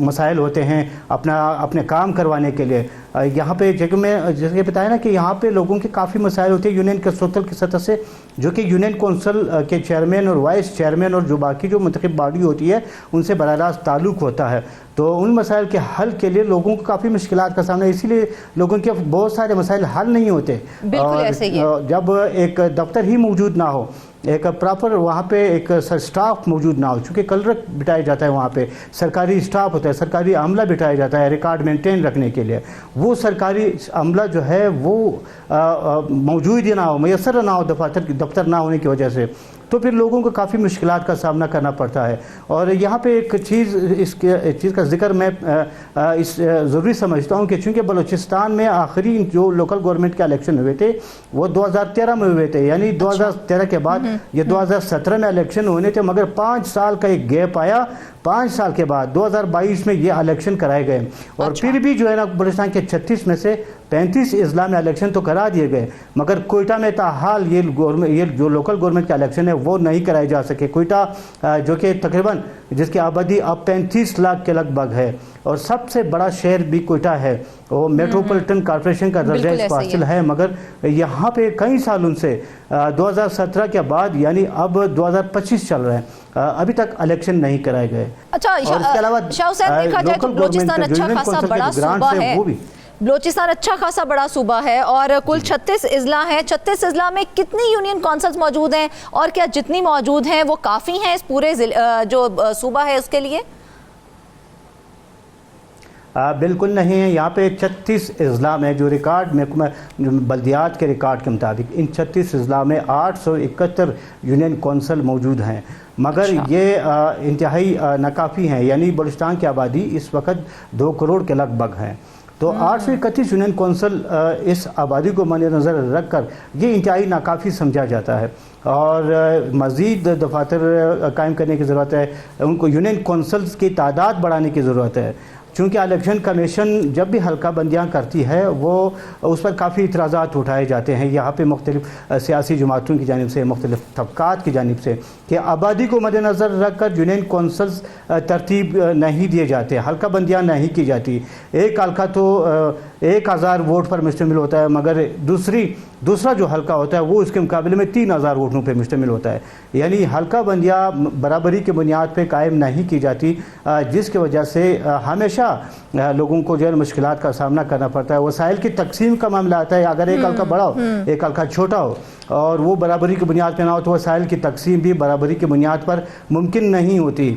मसाइल होते हैं अपने काम करवाने के लिए। यहाँ पे जगह में जैसे बताया ना कि यहाँ पे लोगों के काफ़ी मसाइल होते हैं यूनियन कौंसिल की सतह से, जो कि यूनियन कौंसिल के चेयरमैन और वाइस चेयरमैन और जो बाकी जो मुंतखब बॉडी होती है उनसे बराह रास्त ताल्लुक़ होता है। तो उन मसाइल के हल के लिए लोगों को काफ़ी मुश्किलात का सामना, इसीलिए लोगों के बहुत सारे मसाइल हल नहीं होते। और जब एक दफ्तर ही मौजूद ना हो, एक प्रॉपर वहाँ पे एक स्टाफ मौजूद ना हो, चूँकि क्लर्क बिठाया जाता है, वहाँ पे सरकारी स्टाफ होता है, सरकारी अमला बिठाया जाता है रिकॉर्ड मेंटेन रखने के लिए, वो सरकारी अमला जो है वो मौजूद ही ना हो, मैसर ना हो दफ्तर ना होने की वजह से, तो फिर लोगों को काफ़ी मुश्किलात का सामना करना पड़ता है। और यहाँ पे एक चीज़ का जिक्र मैं इस ज़रूरी समझता हूँ कि चूँकि बलूचिस्तान में आखिरी जो लोकल गवर्नमेंट के इलेक्शन हुए थे वो 2013 में हुए थे, यानी 2013 के बाद ये 2017 में इलेक्शन होने थे, मगर 5 साल का एक गैप आया। 5 साल के बाद 2022 में ये इलेक्शन कराए गए, और फिर भी जो है ना बलूचिस्तान के 36 में से 35 अजला में इलेक्शन तो करा दिए गए, मगर कोयटा में ताहाल ये जो लोकल गवर्नमेंट का इलेक्शन है वो नहीं कराए जा सके। कोयटा जो कि तकरीबन जिसकी आबादी अब 35 लाख के लगभग है, और सबसे बड़ा शहर भी कोयटा है, वो मेट्रोपॉलिटन कॉरपोरेशन का दर्जा इस हासिल है, मगर यहाँ पे कई सालों से 2017 के बाद यानी अब 2025 चल रहा है, अभी तक इलेक्शन नहीं कराए गए। अच्छा, इसके अलावा देखा जाए तो बलूचिस्तान अच्छा खासा बड़ा सूबा है, बलूचिस्तान अच्छा खासा बड़ा सूबा है और कुल 36 अजला हैं। 36 अजला में कितनी यूनियन कौंसिल्स मौजूद हैं, और क्या जितनी मौजूद हैं वो काफ़ी हैं इस पूरे जो सूबा है उसके लिए? बिल्कुल नहीं है। यहाँ पे 36 अजला में जो रिकॉर्ड में बल्दियात के रिकॉर्ड के मुताबिक इन 36 अजला में 871 यूनियन कौंसिल मौजूद हैं, मगर ये इंतहाई नाकाफ़ी हैं, यानी बलूचिस्तान की आबादी इस वक्त 2 करोड़ के लगभग है। तो 831 यूनियन कौंसिल इस आबादी को मद्देनज़र रख कर ये इंतहाई नाकाफ़ी समझा जाता है, और मज़ीद दफातर कायम करने की ज़रूरत है, उनको यूनियन कौंसिल्स की तादाद बढ़ाने की ज़रूरत है। चूँकि इलेक्शन कमीशन जब भी हल्का बंदियाँ करती है वो उस पर काफ़ी इतराज़ात उठाए जाते हैं यहाँ पे मुख्तलिफ सियासी जमातों की जानिब से, मुख्तलिफ तबक़ात की जानिब से, कि आबादी को मद्देनज़र रख कर यूनियन कौंसल्स तरतीब नहीं दिए जाते, हल्का बंदियाँ नहीं की जाती। एक हल्का तो 1000 वोट पर मुश्तमिल होता है, मगर दूसरा जो हल्का होता है वो उसके मुकाबले में 3000 वोटों पर मुश्तमिल होता है। यानी हल्का बंदियाँ बराबरी के बुनियाद पर कायम नहीं की जाती, जिसकी वजह से हमेशा लोगों को जो है मुश्किलात का सामना करना पड़ता है। वसाइल की तकसीम का मामला आता है, अगर एक हल्का बड़ा हो एक हल्का छोटा हो और वो बराबरी की बुनियाद पर ना हो तो वसाइल की तकसीम भी बराबरी की बुनियाद पर मुमकिन नहीं होती।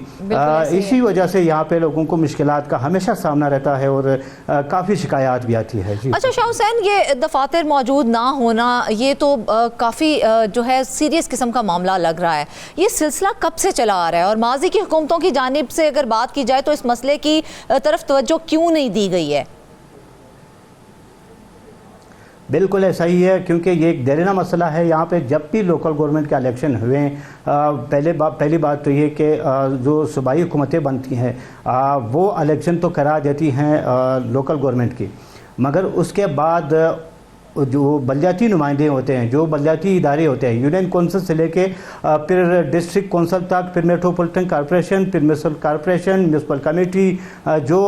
इसी वजह से यहाँ पे लोगों को मुश्किलात का हमेशा सामना रहता है और काफ़ी शिकायत भी आती है। अच्छा शाह हुसैन, ये दफातर मौजूद ना होना ये तो काफ़ी जो है सीरियस किस्म का मामला लग रहा है। ये सिलसिला कब से चला आ रहा है और माजी की हुकूमतों की जानिब से अगर बात की जाए तो इस मसले की तरफ तवज्जो क्यों नहीं दी गई है? बिल्कुल ऐसा ही है, क्योंकि ये एक देरीना मसला है। यहाँ पे जब भी लोकल गवर्नमेंट के इलेक्शन हुए पहली बात तो ये कि जो सूबाई हुकूमतें बनती हैं वो इलेक्शन तो करा देती हैं लोकल गवर्नमेंट की, मगर उसके बाद जो बलदियाती नुमाइंदे होते हैं, जो बलदियाती इदारे होते हैं, यूनियन कौंसल से लेके फिर डिस्ट्रिक्ट कौंसल तक, फिर मेट्रोपॉलिटन कॉरपोरेशन, फिर म्यूनसिपल कॉरपोरेशन, म्यूनसिपल कमेटी, जो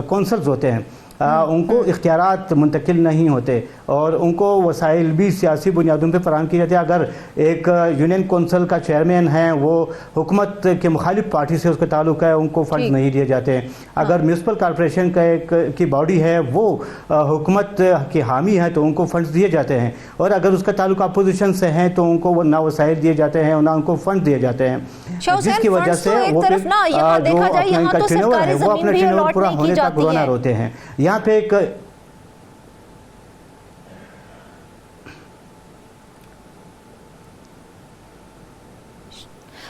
कौंसल्स होते हैं उनको इख्तियारात मुंतकिल नहीं होते और उनको वसाइल भी सियासी बुनियादों पर फराहम किए जाते हैं। अगर एक यूनियन कौंसल का चेयरमैन है वो हुकूमत के मुखालिफ पार्टी से उसका ताल्लुक है, उनको फंड नहीं दिए जाते हैं। अगर म्यूनसिपल कॉरपोरेशन का की बॉडी है वो हुकूमत की हामी है तो उनको फंड्स दिए जाते हैं, और अगर उसका ताल्लुक अपोजिशन से है तो उनको वो ना वसाइल दिए जाते हैं और ना उनको फंड दिए जाते हैं, जिसकी वजह से वो फिर जो अपना टर्नओवर है वो अपना टर्नओवर पूरा होने तक गुज़ार होते हैं। यहाँ पे एक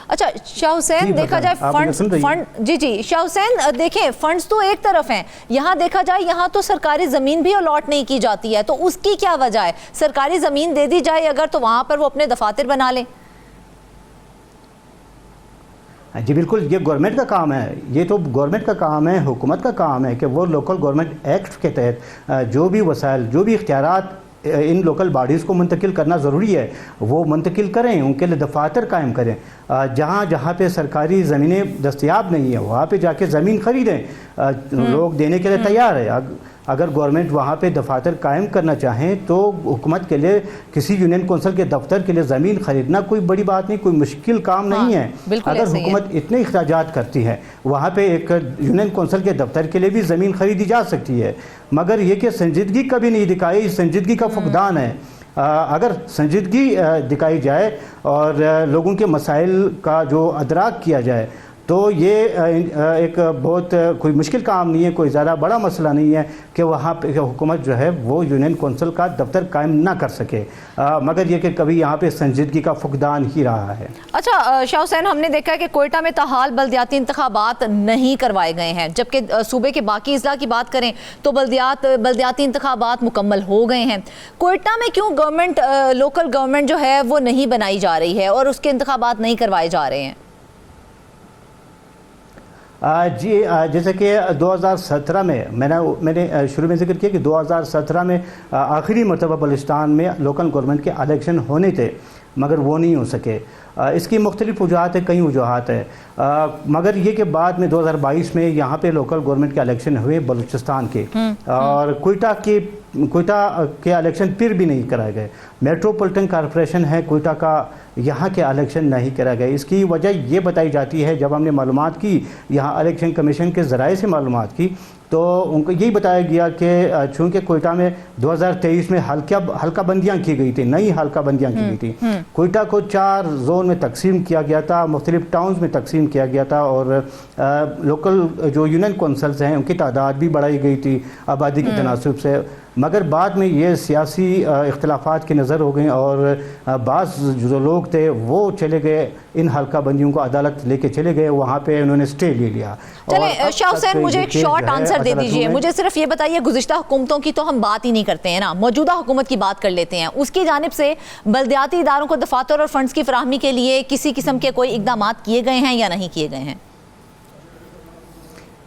अच्छा शाह हुसैन, देखा जाए फंड जी शाह हुसैन, देखें फंड्स तो एक तरफ हैं, यहाँ देखा जाए यहाँ तो सरकारी ज़मीन भी अलॉट नहीं की जाती है, तो उसकी क्या वजह है? सरकारी ज़मीन दे दी जाए अगर तो वहाँ पर वो अपने दफातर बना लें। जी बिल्कुल, ये गवर्नमेंट का काम है, ये तो गवर्नमेंट का काम है, हुकूमत का काम है कि वो लोकल गवर्नमेंट एक्ट के तहत जो भी वसाइल, जो भी इख्तियारात इन लोकल बॉडीज़ को मुंतकिल करना ज़रूरी है वो मुंतकिल करें, उनके लिए दफातर कायम करें। जहाँ जहाँ पे सरकारी ज़मीनें दस्तयाब नहीं है वहाँ पे जाके ज़मीन ख़रीदें, लोग देने के लिए तैयार है। अगर गवर्नमेंट वहाँ पे दफातर कायम करना चाहें तो हुकूमत के लिए किसी यूनियन कौंसल के दफ्तर के लिए ज़मीन ख़रीदना कोई बड़ी बात नहीं, कोई मुश्किल काम नहीं है। अगर हुकूमत इतने इखराजात करती है वहाँ पे एक यूनियन कौंसल के दफ्तर के लिए भी ज़मीन ख़रीदी जा सकती है, मगर ये कि संजीदगी कभी नहीं दिखाई, संजीदगी का फुकदान है। अगर संजीदगी दिखाई जाए और लोगों के मसाइल का जो अदराक किया जाए तो ये एक बहुत कोई मुश्किल काम नहीं है, कोई ज़्यादा बड़ा मसला नहीं है कि वहाँ पे हुकूमत जो है वो यूनियन कौंसल का दफ्तर कायम ना कर सके, मगर ये कि कभी यहाँ पे संजीदगी का फुकदान ही रहा है। अच्छा शाह हुसैन, हमने देखा है कि कोयटा में ताहाल बल्दियाती इंतखाबात नहीं करवाए गए हैं, जबकि सूबे के बाकी अज़ला की बात करें तो बल्दियाती इंतखाबात मुकम्मल हो गए हैं। कोयटा में क्यों गवर्नमेंट लोकल गवर्नमेंट जो है वो नहीं बनाई जा रही है और उसके इंतखाबात नहीं करवाए जा रहे हैं? जी जैसे कि 2017 में मैंने शुरू में जिक्र किया कि 2017 में आखिरी मरतबा बलूचिस्तान में लोकल गवर्नमेंट के इलेक्शन होने थे, मगर वो नहीं हो सके। इसकी मुख्तलिफ वजूहात है, कई वजूहात है, मगर ये कि बाद में 2022 में यहाँ पे लोकल गवर्नमेंट के इलेक्शन हुए बलूचिस्तान के, और कोयटा के इलेक्शन फिर भी नहीं कराए गए। मेट्रोपॉलिटन कॉरपोरेशन है कोयटा का, यहाँ के इलेक्शन नहीं कराए गए। इसकी वजह ये बताई जाती है, जब हमने मालूमात की यहाँ इलेक्शन कमीशन के ज़राए से मालूमात की तो उनको यही बताया गया कि चूँकि कोयटा में 2023 में हल्का बंदियाँ की गई थी, नई हल्का बंदियाँ की गई थी। कोयटा को 4 जोन में तकसीम किया गया था, मुख्तलिफ टाउन्स में तकसीम किया गया था, और लोकल जो यूनियन कौंसल्स हैं उनकी तादाद भी बढ़ाई गई थी आबादी के तनासुब से, मगर बाद में ये सियासी इख्तलाफात की नज़र हो गई और बाज़ जो लोग थे वो चले गए, इन हल्का बंदियों को अदालत लेके चले गए, वहाँ पे उन्होंने स्टे ले लिया। चले शाह हुसैन, मुझे एक शॉर्ट आंसर दे दीजिए, मुझे सिर्फ ये बताइए, गुज़िश्ता हुकूमतों की तो हम बात ही नहीं करते हैं ना, मौजूदा हुकूमत की बात कर लेते हैं। उसकी जानिब से बल्दियाती इदारों को दफातर और फंड्स की फराहमी के लिए किसी किस्म के कोई इकदाम किए गए हैं या नहीं किए गए हैं?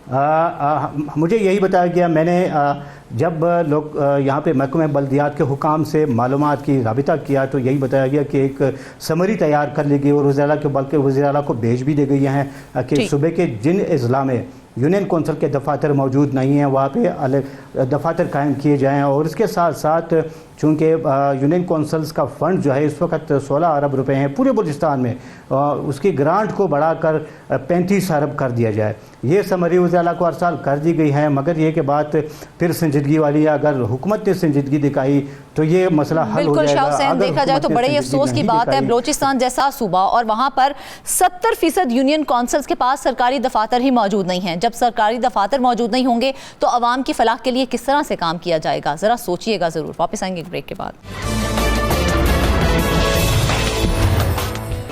मुझे यही बताया गया, मैंने जब लोग यहाँ पे महकमे बल्दियात के हुकाम से मालूमात की राबिता किया तो यही बताया गया कि एक समरी तैयार कर ली गई और वज़ीर आला के बल्कि वज़ीर आला को भेज भी दे गई हैं कि सूबे के जिन अजला में यूनियन कौंसिल के दफातर मौजूद नहीं हैं वहाँ पे अलग दफातर कायम किए जाएँ। और इसके साथ साथ चूँकि यूनियन कौंसल्स का फ़ंड जो है इस वक्त 16 अरब रुपए हैं पूरे बलूचिस्तान में, उसकी ग्रांट को बढ़ाकर 35 अरब कर दिया जाए। ये समरी वज़ीर को अरसाल कर दी गई है, मगर ये कि बात फिर संजीदगी वाली है। अगर हुकूमत ने संजीदगी दिखाई तो ये मसला हल हो जाएगा। बिल्कुल, देखा जाए तो बड़े ही अफसोस की बात है, बलूचिस्तान जैसा सूबा और वहाँ पर 70% यूनियन कौंसल्स के पास सरकारी दफातर ही मौजूद नहीं हैं। जब सरकारी दफातर मौजूद नहीं होंगे तो आवाम की फलाह के लिए किस तरह से काम किया जाएगा, ज़रा सोचिएगा ज़रूर। वापस आएंगे ब्रेक के बाद।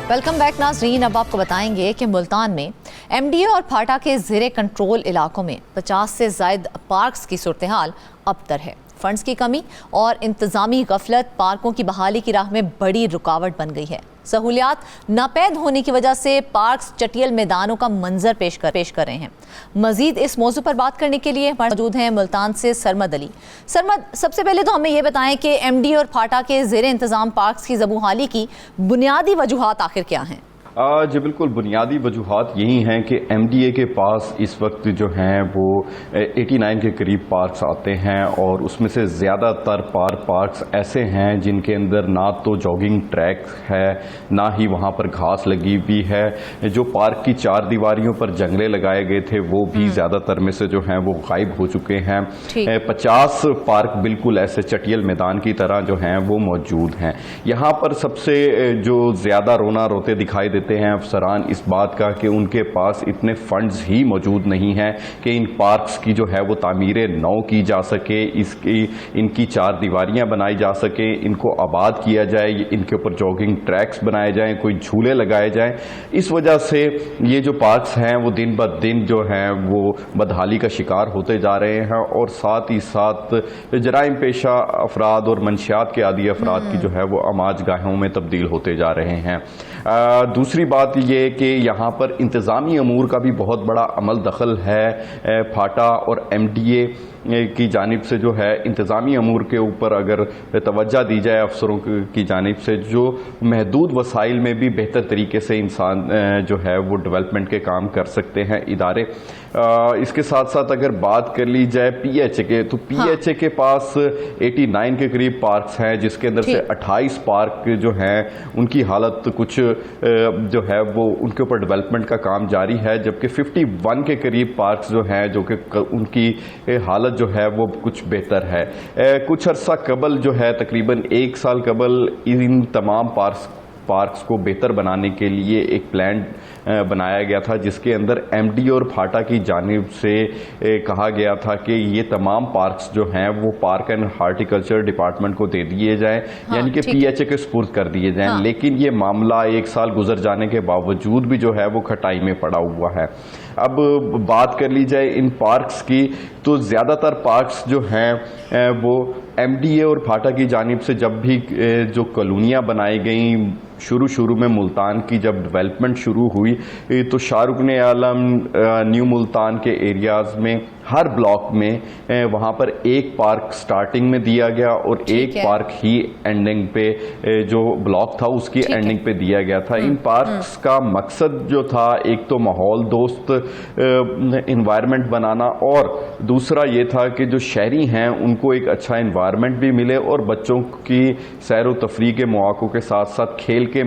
वेलकम बैक नाज़रीन। अब आपको बताएंगे कि मुल्तान में MDA और फाटा के ज़ेरे कंट्रोल इलाकों में 50 से ज़ायद पार्क्स की सूरत हाल अबतर है। फंड्स की कमी और इंतज़ामी गफलत पार्कों की बहाली की राह में बड़ी रुकावट बन गई है। सहूलियात नापैद होने की वजह से पार्क्स चटियल मैदानों का मंजर पेश कर रहे हैं। मजीद इस मौजू पर बात करने के लिए मौजूद हैं मुल्तान से सरमद अली। सरमद, सबसे पहले तो हमें ये बताएं कि MDA और फाटा के ज़ेरे इंतज़ाम पार्क्स की ज़बूहाली की बुनियादी वजूहात आखिर क्या हैं? जी बिल्कुल, बुनियादी वजूहात यही हैं कि MDA के पास इस वक्त जो हैं वो 89 के करीब पार्क्स आते हैं और उसमें से ज़्यादातर पार्क्स ऐसे हैं जिनके अंदर ना तो जॉगिंग ट्रैक है ना ही वहाँ पर घास लगी हुई है। जो पार्क की 4 दीवारियों पर जंगले लगाए गए थे वो भी ज़्यादातर में से जो हैं वो गायब हो चुके हैं। 50 पार्क बिल्कुल ऐसे चटियल मैदान की तरह जो हैं वो मौजूद हैं। यहाँ पर सबसे जो ज़्यादा रोना रोते दिखाई देते हैं अफसरान इस बात का कि उनके पास इतने फंड्स ही मौजूद नहीं हैं कि इन पार्क्स की जो है वो तामीर नौ की जा सके, इनकी 4 दीवारियां बनाई जा सके, इनको आबाद किया जाए, इनके ऊपर जॉगिंग ट्रैक्स बनाए जाएं, कोई झूले लगाए जाएं। इस वजह से ये जो पार्क्स हैं वो दिन ब दिन जो हैं वो बदहाली का शिकार होते जा रहे हैं और साथ ही साथ जराइम पेशा अफराद और मंशियात के आदी अफराद की जो है वो आमाजगाहों में तब्दील होते जा रहे हैं। दूसरी बात ये कि यहाँ पर इंतज़ामी अमूर का भी बहुत बड़ा अमल दखल है। फाटा और MDA की जानिब से जो है इंतज़ामी अमूर के ऊपर अगर तवज्जो दी जाए अफसरों की जानिब से, जो महदूद वसाइल में भी बेहतर तरीके से इंसान जो है वो डेवलपमेंट के काम कर सकते हैं इदारे। इसके साथ साथ अगर बात कर ली जाए PHA के, तो PHA के पास 89 के करीब पार्क्स हैं जिसके अंदर से 28 पार्क जो हैं उनकी हालत कुछ जो है वो उनके ऊपर डेवलपमेंट का काम जारी है, जबकि 51 के करीब पार्क्स जो हैं जो कि उनकी हालत जो है वो कुछ बेहतर है। कुछ अरसा कबल जो है तकरीबन 1 साल कबल इन तमाम पार्क्स को बेहतर बनाने के लिए एक प्लान बनाया गया था जिसके अंदर MDA और फाटा की जानिब से कहा गया था कि ये तमाम पार्क्स जो हैं वो पार्क एंड हार्टिकल्चर डिपार्टमेंट को दे दिए जाएं, यानी कि PHA के सुपुर्द कर दिए जाएं। लेकिन ये मामला 1 साल गुजर जाने के बावजूद भी जो है वो खटाई में पड़ा हुआ है। अब बात कर ली जाए इन पार्क्स की, तो ज़्यादातर पार्क्स जो हैं वो MDA और फाटा की जानिब से जब भी जो कॉलोनियाँ बनाई गई शुरू में मुल्तान की जब डेवलपमेंट शुरू हुई तो शाहरुख आलम न्यू मुल्तान के एरियाज़ में हर ब्लॉक में वहाँ पर एक पार्क स्टार्टिंग में दिया गया और एक पार्क ही एंडिंग पे जो ब्लॉक था उसकी एंडिंग पे दिया गया था। इन पार्क्स का मकसद जो था एक तो माहौल दोस्त इन्वायरमेंट बनाना और दूसरा ये था कि जो शहरी हैं उनको एक अच्छा इन्वायरमेंट भी मिले और बच्चों की सैर व तफरीह के मौक़ों के साथ साथ खेल के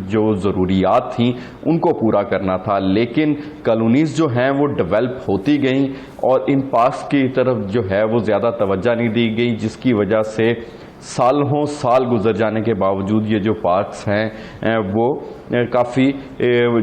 जो ज़रूरियात थी उनको पूरा करना था। लेकिन कॉलोनीज़ जो हैं वो डेवलप होती गईं और इन पार्क्स की तरफ जो है वो ज़्यादा तवज्जो नहीं दी गई, जिसकी वजह से साल गुजर जाने के बावजूद ये जो पार्क्स हैं वो काफ़ी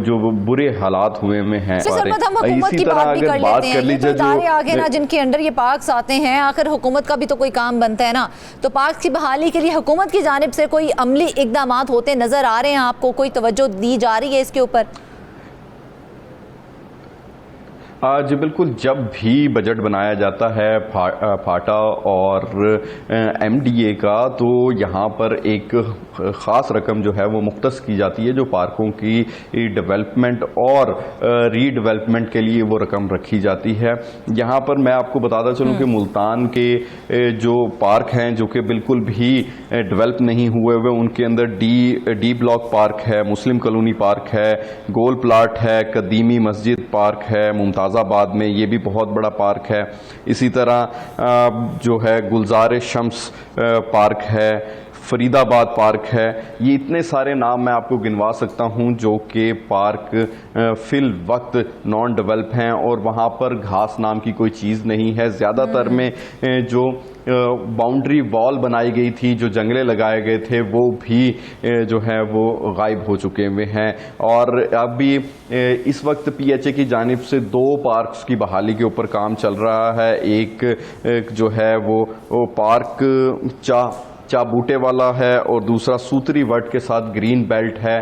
जो बुरे हालात हुए में हैं। इसी तरह अगर बात कर लीजिए जो आगे ना जिनके अंडर ये पार्क्स आते हैं, आखिर हुकूमत का भी तो कोई काम बनता है ना, तो पार्क्स की बहाली के लिए हुकूमत की जानिब से कोई अमली इक़दामात होते नज़र आ रहे हैं आपको? कोई तवज्जो दी जा रही है इसके ऊपर? जी बिल्कुल, जब भी बजट बनाया जाता है फाटा और एमडीए का, तो यहाँ पर एक ख़ास रकम जो है वो मुख्तस की जाती है जो पार्कों की डेवलपमेंट और रीडेवलपमेंट के लिए वो रकम रखी जाती है। यहाँ पर मैं आपको बताता चलूँ कि मुल्तान के जो पार्क हैं जो कि बिल्कुल भी डेवलप नहीं हुए हुए, उनके अंदर डी ब्लॉक पार्क है, मुस्लिम कॉलोनी पार्क है, गोल प्लाट है, कदीमी मस्जिद पार्क है, मुमताज़ाबाद में ये भी बहुत बड़ा पार्क है। इसी तरह जो है गुलजार शम्स पार्क है, फरीदाबाद पार्क है। ये इतने सारे नाम मैं आपको गिनवा सकता हूं जो कि पार्क फिल वक्त नॉन डेवलप हैं और वहां पर घास नाम की कोई चीज़ नहीं है। ज़्यादातर में जो बाउंड्री वॉल बनाई गई थी, जो जंगले लगाए गए थे, वो भी जो है वो गायब हो चुके हुए हैं। और अभी इस वक्त पीएचए की जानिब से 2 पार्क्स की बहाली के ऊपर काम चल रहा है। एक जो है वो पार्क चाबूटे वाला है और दूसरा सूतरी वट के साथ ग्रीन बेल्ट है।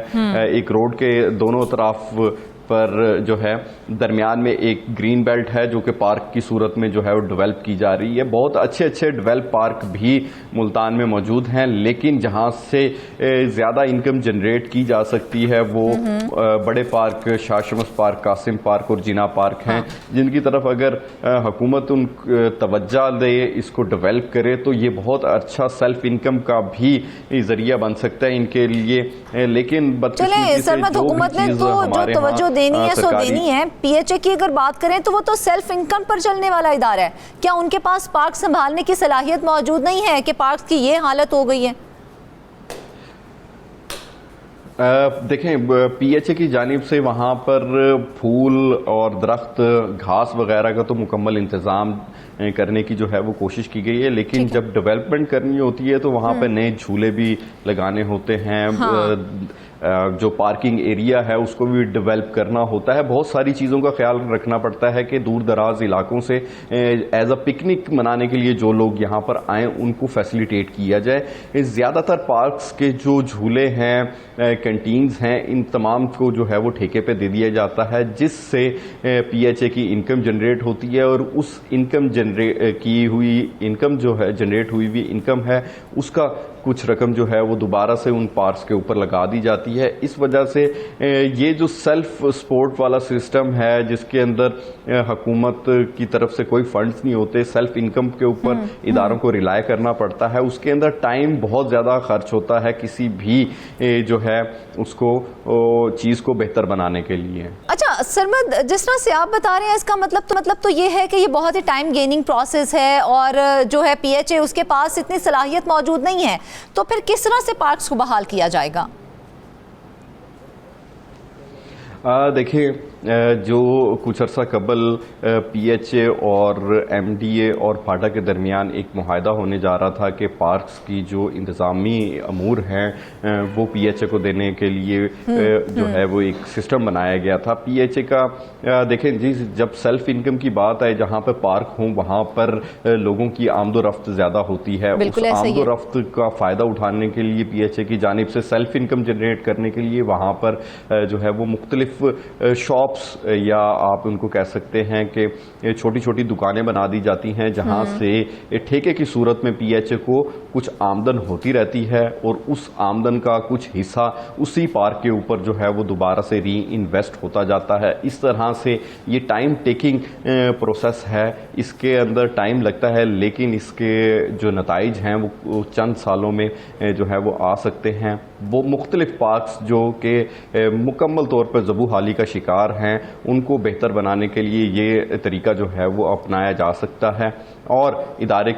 एक रोड के दोनों तरफ पर जो है दरमियान में एक ग्रीन बेल्ट है जो कि पार्क की सूरत में जो है वो डेवलप की जा रही है। बहुत अच्छे अच्छे डेवलप पार्क भी मुल्तान में मौजूद हैं, लेकिन जहां से ज़्यादा इनकम जनरेट की जा सकती है वो बड़े पार्क, शाहशमस पार्क, कासिम पार्क और जिना पार्क हैं, जिनकी तरफ अगर हुकूमत उन तवज्जो दे, इसको डेवलप करे, तो ये बहुत अच्छा सेल्फ इनकम का भी जरिया बन सकता है इनके लिए। लेकिन हुकूमत ने तो जो तवज्जो देनी है सो देनी है। पीएचए की अगर बात करें तो वो तो सेल्फ इनकम पर चलने वाला इदारा है। क्या उनके पास पार्क संभालने की सलाहियत मौजूद नहीं है कि पार्क की ये हालत हो गई है? देखें, पीएचए की जानिब से वहाँ पर फूल और दरख्त, घास वगैरह का तो मुकम्मल इंतज़ाम करने की जो है वो कोशिश की गई है, लेकिन जब डेवलपमेंट करनी होती है तो वहाँ पर नए झूले भी लगाने होते हैं। जो पार्किंग एरिया है उसको भी डेवलप करना होता है। बहुत सारी चीज़ों का ख्याल रखना पड़ता है कि दूर दराज इलाकों से एज अ पिकनिक मनाने के लिए जो लोग यहाँ पर आएँ उनको फैसिलिटेट किया जाए। ज़्यादातर पार्क्स के जो झूले हैं, कैंटीन्स हैं, इन तमाम को जो है वो ठेके पे दे दिया जाता है, जिससे पीएचए की इनकम जनरेट होती है और उस इनकम जनरेट हुई हुई इनकम है उसका कुछ रकम जो है वो दोबारा से उन पार्क्स के ऊपर लगा दी जाती है। इस वजह से ये जो सेल्फ सपोर्ट वाला सिस्टम है जिसके अंदर हुकूमत की तरफ से कोई फंड्स नहीं होते, सेल्फ इनकम के ऊपर इदारों को रिलाय करना पड़ता है, उसके अंदर टाइम बहुत ज़्यादा खर्च होता है किसी भी जो है उसको चीज़ को बेहतर बनाने के लिए। अच्छा सरमद, जिस तरह से आप बता रहे हैं इसका मतलब तो ये है कि ये बहुत ही टाइम गेनिंग प्रोसेस है और जो है पीएचए उसके पास इतनी सलाहियत मौजूद नहीं है, तो फिर किस तरह से पार्क्स को बहाल किया जाएगा? देखिए, जो कुछ अर्सा कबल पीएचए और एमडीए और फाटा के दरमियान एक मुआहदा होने जा रहा था कि पार्क्स की जो इंतज़ामी अमूर हैं वो पीएचए को देने के लिए जो है वो एक सिस्टम बनाया गया था। पीएचए का देखें जी, जब सेल्फ इनकम की बात आए, जहाँ पर पार्क हों वहाँ पर लोगों की आमदोरफ्त ज़्यादा होती है। उस आमदोरफ्त का फ़ायदा उठाने के लिए पीएचए की जानिब से सेल्फ इनकम जनरेट करने के लिए वहाँ पर जो है वो मुख्तलिफ शॉप या आप उनको कह सकते हैं कि छोटी छोटी दुकानें बना दी जाती हैं जहां से ठेके की सूरत में पीएचए को कुछ आमदन होती रहती है और उस आमदन का कुछ हिस्सा उसी पार्क के ऊपर जो है वो दोबारा से री इन्वेस्ट होता जाता है। इस तरह से ये टाइम टेकिंग प्रोसेस है, इसके अंदर टाइम लगता है, लेकिन इसके जो नताइज हैं वो चंद सालों में जो है वो आ सकते हैं। वो मुख्तलिफ पार्क्स जो कि मुकम्मल तौर पर ज़बू हाली का शिकार हैं उनको बेहतर बनाने के लिए ये तरीका जो है वो अपनाया जा सकता है और इदारे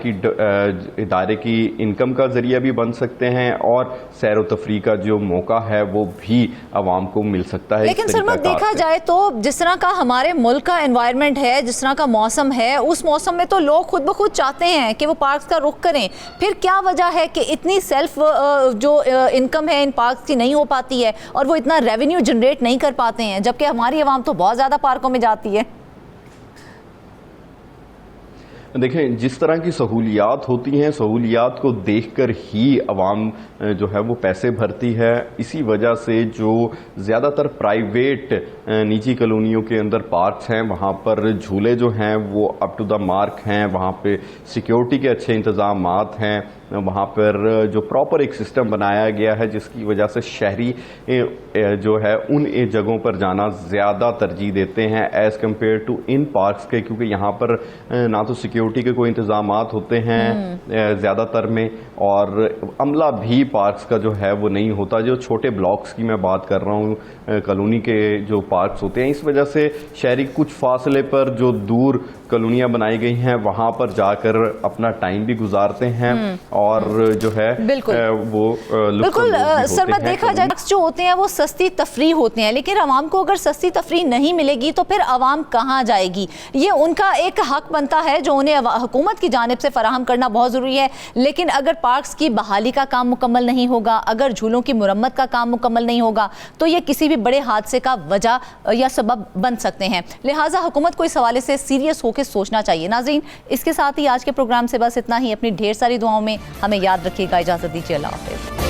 की इनकम का ज़रिया भी बन सकते हैं और सैर व तफरी का जो मौका है वो भी आवाम को मिल सकता है। लेकिन सर देखा जाए तो जिस तरह का हमारे मुल्क का एनवायरनमेंट है, जिस तरह का मौसम है, उस मौसम में तो लोग खुद ब खुद चाहते हैं कि वो पार्क्स का रुख करें। फिर क्या वजह है कि इतनी सेल्फ जो इनकम है इन पार्क्स की नहीं हो पाती है और वो इतना रेवेन्यू जनरेट नहीं कर पाते हैं, जबकि हमारी आवाम तो बहुत ज़्यादा पार्कों में जाती है? देखें, जिस तरह की सहूलियात होती हैं, सहूलियात को देखकर ही अवाम जो है वो पैसे भरती है। इसी वजह से जो ज़्यादातर प्राइवेट निजी कॉलोनियों के अंदर पार्क्स हैं, वहाँ पर झूले जो हैं वो अप टू द मार्क हैं, वहाँ पे सिक्योरिटी के अच्छे इंतज़ामात हैं, वहाँ पर जो प्रॉपर एक सिस्टम बनाया गया है, जिसकी वजह से शहरी जो है उन जगहों पर जाना ज़्यादा तरजीह देते हैं as compare to in parks के, क्योंकि यहाँ पर ना तो सिक्योरिटी के कोई इंतज़ामात होते हैं ज़्यादातर में, और अमला भी पार्क्स का जो है वो नहीं होता। जो छोटे ब्लॉक्स की मैं बात कर रहा हूँ, कॉलोनी के जो पार्क्स होते हैं, इस वजह से शहरी कुछ फासले पर जो दूर कॉलोनियाँ बनाई गई हैं वहाँ पर जाकर अपना टाइम भी गुजारते हैं और जो है वो बिल्कुल सरमद, देखा जाए जो होते हैं वो सस्ती तफरीह होते हैं, लेकिन आवाम को अगर सस्ती तफरीह नहीं मिलेगी तो फिर आवाम कहाँ जाएगी? ये उनका एक हक बनता है जो उन्हें हुकूमत की जानिब से फराहम करना बहुत ज़रूरी है। लेकिन अगर पार्क्स की बहाली का काम मुकम्मल नहीं होगा, अगर झूलों की मुरम्मत का काम मुकम्मल नहीं होगा, तो ये किसी भी बड़े हादसे का वजह या सबब बन सकते हैं। लिहाजा हुकूमत को इस हवाले से सीरियस होकर सोचना चाहिए। नाज़रीन, इसके साथ ही आज के प्रोग्राम से बस इतना ही। अपनी ढेर सारी दुआओं में हमें याद रखिएगा। इजाज़त दीजिए, अल्लाह हाफ़िज़।